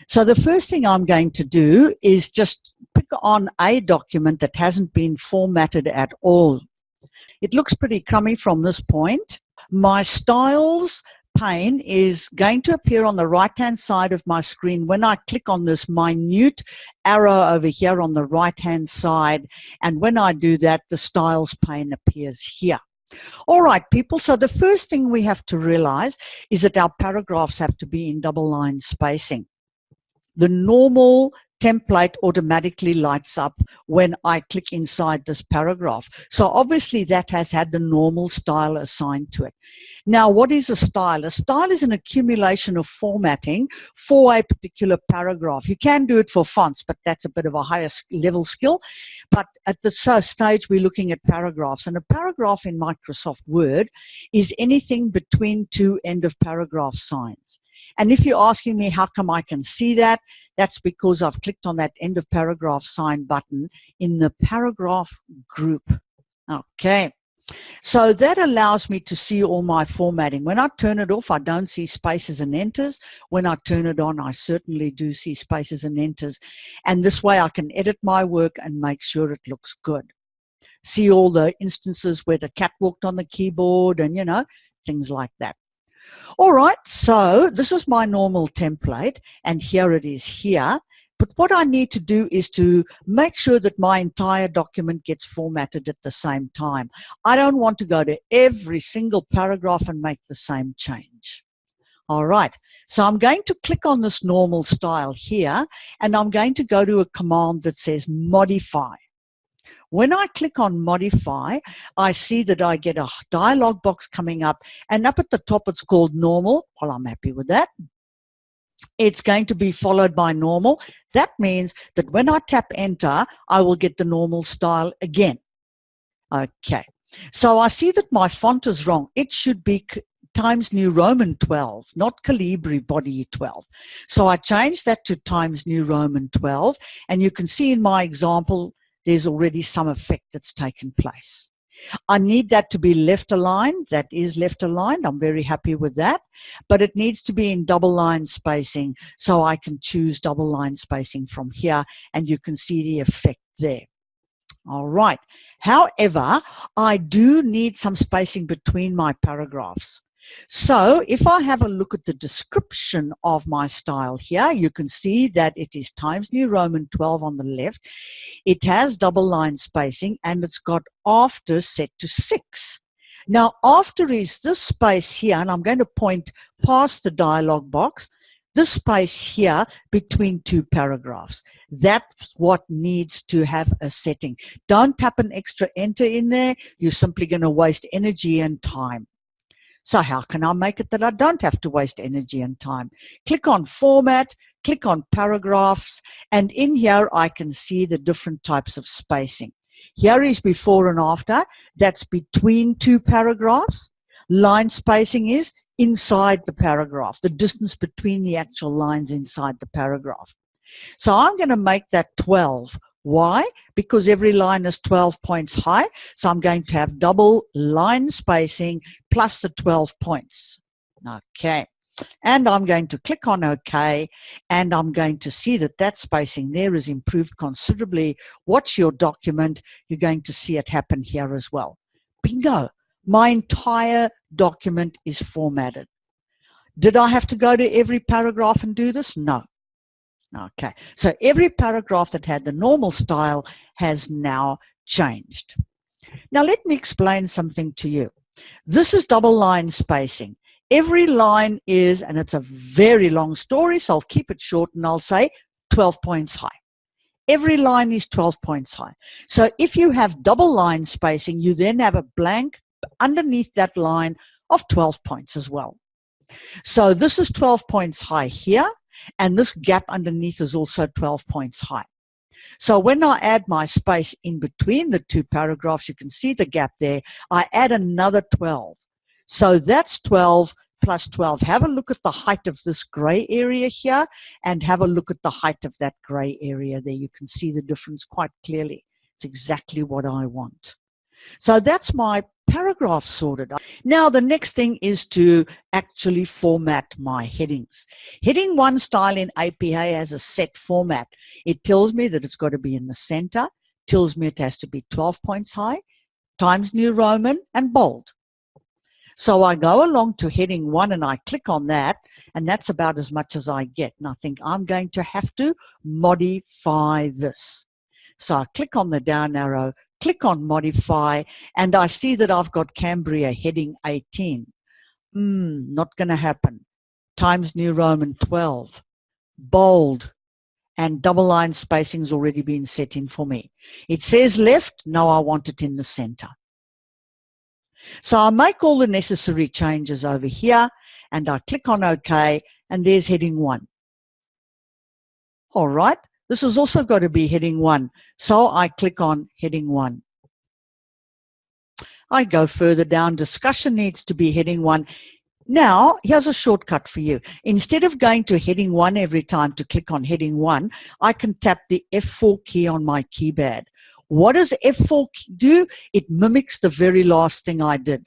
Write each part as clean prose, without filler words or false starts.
So the first thing I'm going to do is just pick on a document that hasn't been formatted at all. It looks pretty crummy from this point. My styles pane is going to appear on the right-hand side of my screen when I click on this minute arrow over here on the right-hand side. And when I do that, the styles pane appears here. All right, people, so the first thing we have to realize is that our paragraphs have to be in double line spacing. The normal template automatically lights up when I click inside this paragraph. So obviously that has had the normal style assigned to it. Now, what is a style? A style is an accumulation of formatting for a particular paragraph. You can do it for fonts, but that's a bit of a higher level skill. But at the stage, we're looking at paragraphs. And a paragraph in Microsoft Word is anything between two end of paragraph signs. And if you're asking me how come I can see that, that's because I've clicked on that end of paragraph sign button in the paragraph group. Okay, so that allows me to see all my formatting. When I turn it off, I don't see spaces and enters. When I turn it on, I certainly do see spaces and enters. And this way I can edit my work and make sure it looks good. See all the instances where the cat walked on the keyboard and, you know, things like that. All right, so this is my normal template, and here it is here. But what I need to do is to make sure that my entire document gets formatted at the same time. I don't want to go to every single paragraph and make the same change. All right, so I'm going to click on this normal style here, and I'm going to go to a command that says modify. When I click on modify, I see that I get a dialog box coming up, and up at the top it's called normal. Well, I'm happy with that. It's going to be followed by normal. That means that when I tap enter, I will get the normal style again. Okay, so I see that my font is wrong. It should be Times New Roman 12, not Calibri Body 12. So I changed that to Times New Roman 12, and you can see in my example, there's already some effect that's taken place. I need that to be left aligned. That is left aligned. I'm very happy with that. But it needs to be in double line spacing, so I can choose double line spacing from here, and you can see the effect there. All right. However, I do need some spacing between my paragraphs. So if I have a look at the description of my style here, you can see that it is Times New Roman 12 on the left. It has double line spacing, and it's got after set to 6. Now, after is this space here, and I'm going to point past the dialog box, this space here between two paragraphs. That's what needs to have a setting. Don't tap an extra enter in there. You're simply going to waste energy and time. So how can I make it that I don't have to waste energy and time? Click on Format, click on Paragraphs, and in here I can see the different types of spacing. Here is before and after. That's between two paragraphs. Line spacing is inside the paragraph, the distance between the actual lines inside the paragraph. So I'm going to make that 12. Why? Because every line is 12 points high, so I'm going to have double line spacing plus the 12 points. Okay, and I'm going to click on OK, and I'm going to see that that spacing there is improved considerably. Watch your document. You're going to see it happen here as well. Bingo! My entire document is formatted. Did I have to go to every paragraph and do this? No. Okay, so every paragraph that had the normal style has now changed. Now let me explain something to you. This is double line spacing. Every line is, and it's a very long story, so I'll keep it short and I'll say 12 points high. Every line is 12 points high. So if you have double line spacing, you then have a blank underneath that line of 12 points as well. So this is 12 points high here, and this gap underneath is also 12 points high. So when I add my space in between the two paragraphs, you can see the gap there. I add another 12. So that's 12 plus 12. Have a look at the height of this gray area here, and have a look at the height of that gray area there. You can see the difference quite clearly. It's exactly what I want. So that's my paragraph sorted. Now, the next thing is to actually format my headings. Heading 1 style in APA has a set format. It tells me that it's got to be in the center, tells me it has to be 12 points high, Times New Roman, and bold. So I go along to heading 1 and I click on that, and that's about as much as I get. And I think I'm going to have to modify this. So I click on the down arrow, click on modify, and I see that I've got Cambria heading 18. Not going to happen. Times New Roman 12. Bold. And double line spacing's already been set in for me. It says left. No, I want it in the center. So I make all the necessary changes over here, and I click on OK, and there's heading 1. All right. This has also got to be heading 1. So I click on heading 1. I go further down. Discussion needs to be heading 1. Now, here's a shortcut for you. Instead of going to heading 1 every time to click on heading 1, I can tap the F4 key on my keypad. What does F4 do? It mimics the very last thing I did.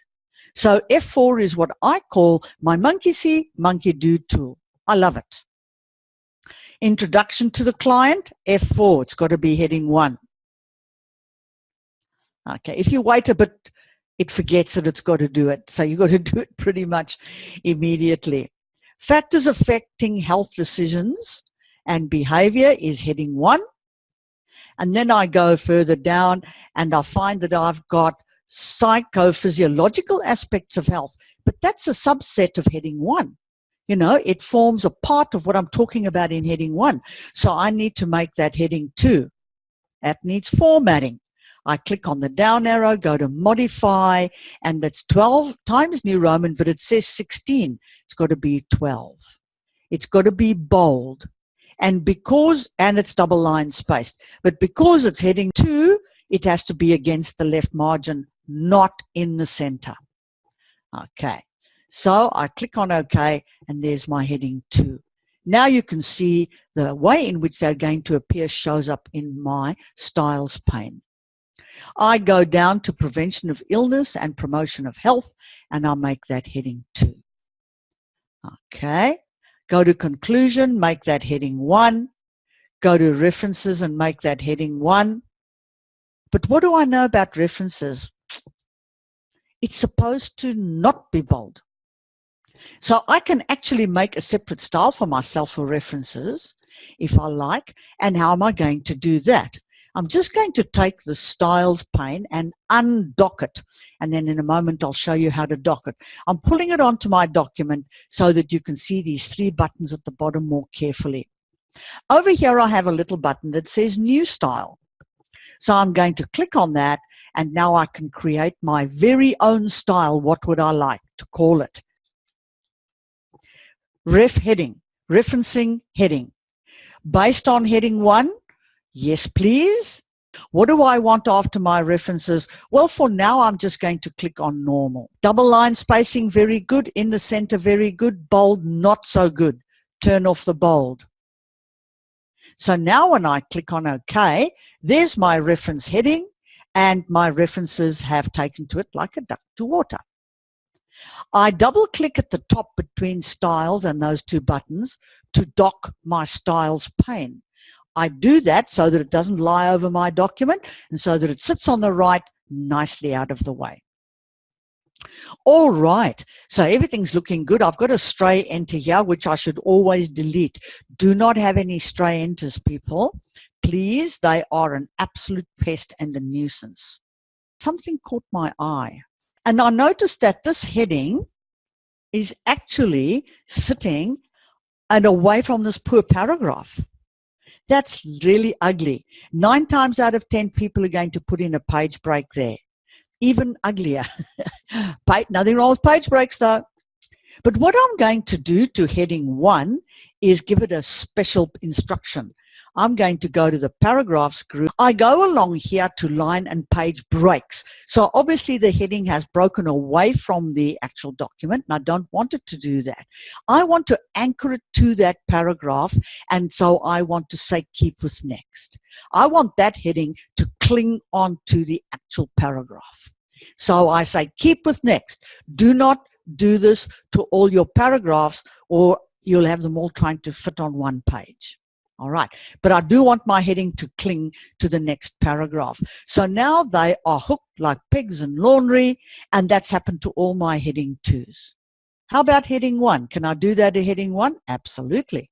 So F4 is what I call my monkey see, monkey do tool. I love it. Introduction to the client, F4. It's got to be heading 1. Okay, if you wait a bit, it forgets that it's got to do it. So you've got to do it pretty much immediately. Factors affecting health decisions and behavior is heading 1. And then I go further down and I find that I've got psychophysiological aspects of health, but that's a subset of heading 1. You know, it forms a part of what I'm talking about in heading 1. So I need to make that heading 2. That needs formatting. I click on the down arrow, go to modify, and it's 12 Times New Roman, but it says 16. It's got to be 12. It's got to be bold. And it's double line spaced. But because it's heading 2, it has to be against the left margin, not in the center. Okay. So I click on OK, and there's my heading 2. Now you can see the way in which they're going to appear shows up in my styles pane. I go down to prevention of illness and promotion of health, and I'll make that heading 2. Okay. Go to conclusion, make that heading 1. Go to references and make that heading 1. But what do I know about references? It's supposed to not be bold. So I can actually make a separate style for myself for references if I like. And how am I going to do that? I'm just going to take the styles pane and undock it. And then in a moment, I'll show you how to dock it. I'm pulling it onto my document so that you can see these 3 buttons at the bottom more carefully. Over here, I have a little button that says New Style. So I'm going to click on that, and now I can create my very own style. What would I like to call it? Ref heading, referencing heading. Based on heading 1, yes, please. What do I want after my references? Well, for now, I'm just going to click on normal. Double line spacing, very good. In the center, very good. Bold, not so good. Turn off the bold. So now when I click on OK, there's my reference heading, and my references have taken to it like a duck to water. I double click at the top between styles and those 2 buttons to dock my styles pane. I do that so that it doesn't lie over my document and so that it sits on the right nicely out of the way. All right, so everything's looking good. I've got a stray enter here, which I should always delete. Do not have any stray enters, people. Please, they are an absolute pest and a nuisance. Something caught my eye. And I noticed that this heading is actually sitting and away from this poor paragraph. That's really ugly. 9 times out of 10 people are going to put in a page break there. Even uglier. Nothing wrong with page breaks though. But what I'm going to do to heading 1 is give it a special instruction. I'm going to go to the paragraphs group. I go along here to line and page breaks. So obviously the heading has broken away from the actual document, and I don't want it to do that. I want to anchor it to that paragraph, and so I want to say keep with next. I want that heading to cling on to the actual paragraph. So I say keep with next. Do not do this to all your paragraphs, or you'll have them all trying to fit on one page. All right. But I do want my heading to cling to the next paragraph. So now they are hooked like pigs in laundry, and that's happened to all my heading 2s. How about heading 1? Can I do that at heading 1? Absolutely.